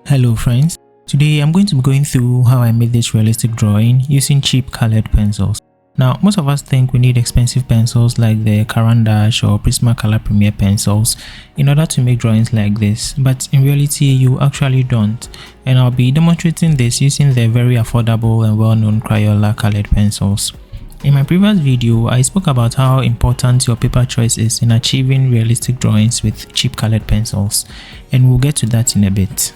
Hello friends, today I'm going to be going through how I made this realistic drawing using cheap colored pencils. Now most of us think we need expensive pencils like the Caran d'Ache or Prismacolor Premier pencils in order to make drawings like this, but in reality you actually don't, and I'll be demonstrating this using the very affordable and well-known Crayola colored pencils. In my previous video, I spoke about how important your paper choice is in achieving realistic drawings with cheap colored pencils, and we'll get to that in a bit.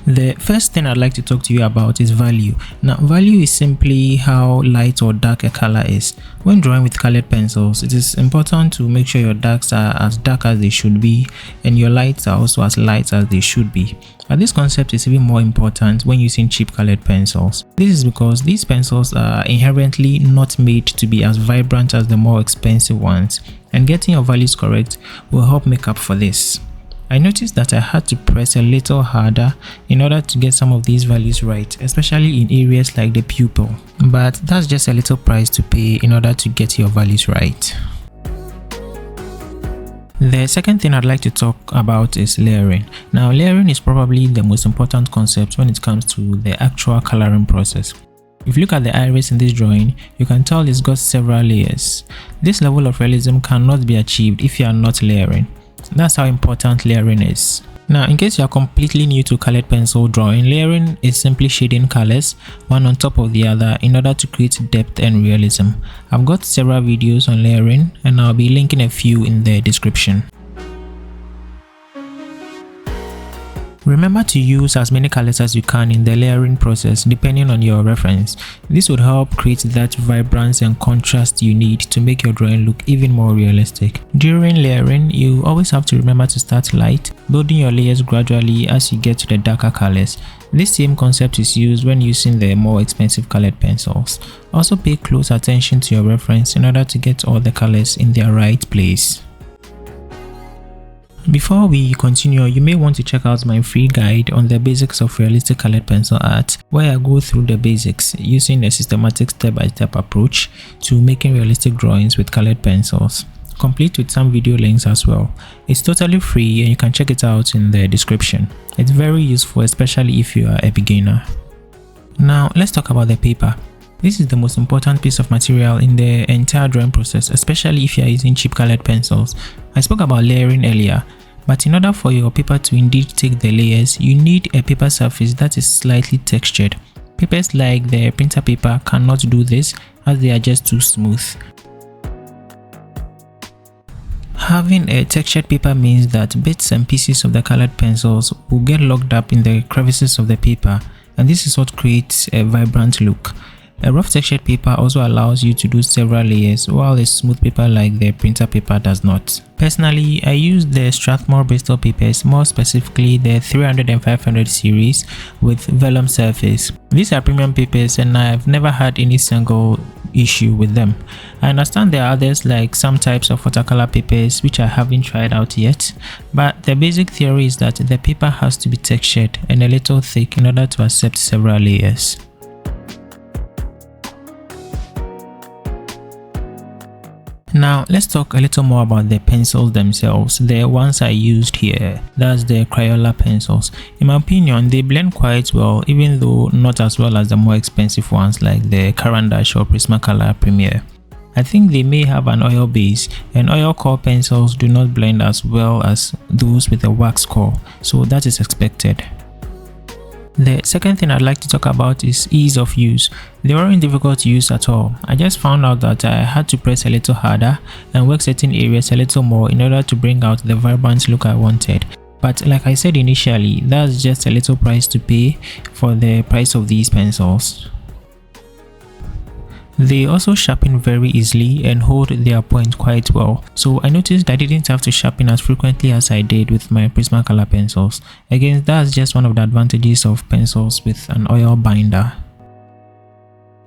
The first thing I'd like to talk to you about is value. Now, value is simply how light or dark a color is. When drawing with colored pencils, it is important to make sure your darks are as dark as they should be and your lights are also as light as they should be. But this concept is even more important when using cheap colored pencils. This is because these pencils are inherently not made to be as vibrant as the more expensive ones, and getting your values correct will help make up for this. I noticed that I had to press a little harder in order to get some of these values right, especially in areas like the pupil. But that's just a little price to pay in order to get your values right. The second thing I'd like to talk about is layering. Now, layering is probably the most important concept when it comes to the actual coloring process. If you look at the iris in this drawing, you can tell it's got several layers. This level of realism cannot be achieved if you are not layering. That's how important layering is. Now, in case you are completely new to colored pencil drawing, layering is simply shading colors one on top of the other in order to create depth and realism. I've got several videos on layering and I'll be linking a few in the description. Remember to use as many colors as you can in the layering process depending on your reference. This would help create that vibrance and contrast you need to make your drawing look even more realistic. During layering, you always have to remember to start light, building your layers gradually as you get to the darker colors. This same concept is used when using the more expensive colored pencils. Also pay close attention to your reference in order to get all the colors in their right place. Before we continue, you may want to check out my free guide on the basics of realistic colored pencil art, where I go through the basics using a systematic step-by-step approach to making realistic drawings with colored pencils, complete with some video links as well. It's totally free and you can check it out in the description. It's very useful, especially if you are a beginner. Now let's talk about the paper. This is the most important piece of material in the entire drawing process, especially if you are using cheap colored pencils. I spoke about layering earlier, but in order for your paper to indeed take the layers, you need a paper surface that is slightly textured. Papers like the printer paper cannot do this as they are just too smooth. Having a textured paper means that bits and pieces of the colored pencils will get locked up in the crevices of the paper, and this is what creates a vibrant look. A rough textured paper also allows you to do several layers, while a smooth paper like the printer paper does not. Personally, I use the Strathmore Bristol papers, more specifically the 300 and 500 series with vellum surface. These are premium papers and I've never had any single issue with them. I understand there are others like some types of watercolor papers which I haven't tried out yet, but the basic theory is that the paper has to be textured and a little thick in order to accept several layers. Now let's talk a little more about the pencils themselves, the ones I used here. That's the Crayola pencils. In my opinion, they blend quite well, even though not as well as the more expensive ones like the Caran d'Ache or Prismacolor Premier. I think they may have an oil base, and oil core pencils do not blend as well as those with a wax core, so that is expected. The second thing I'd like to talk about is ease of use. They weren't difficult to use at all. I just found out that I had to press a little harder and work certain areas a little more in order to bring out the vibrant look I wanted. But like I said initially, that's just a little price to pay for the price of these pencils. They also sharpen very easily and hold their point quite well, so I noticed I didn't have to sharpen as frequently as I did with my Prismacolor pencils. Again, that's just one of the advantages of pencils with an oil binder.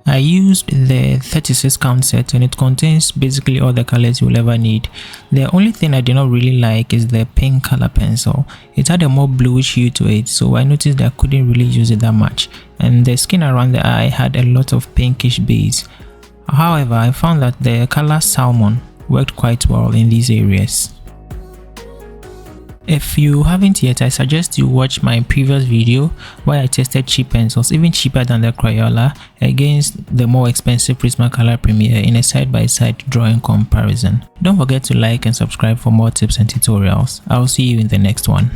I used the 36 count set and it contains basically all the colors you'll ever need. The only thing I did not really like is the pink color pencil. It had a more bluish hue to it, so I noticed that I couldn't really use it that much, and the skin around the eye had a lot of pinkish base. However, I found that the color salmon worked quite well in these areas. If you haven't yet, I suggest you watch my previous video where I tested cheap pencils, even cheaper than the Crayola, against the more expensive Prismacolor Premier in a side-by-side drawing comparison. Don't forget to like and subscribe for more tips and tutorials. I'll see you in the next one.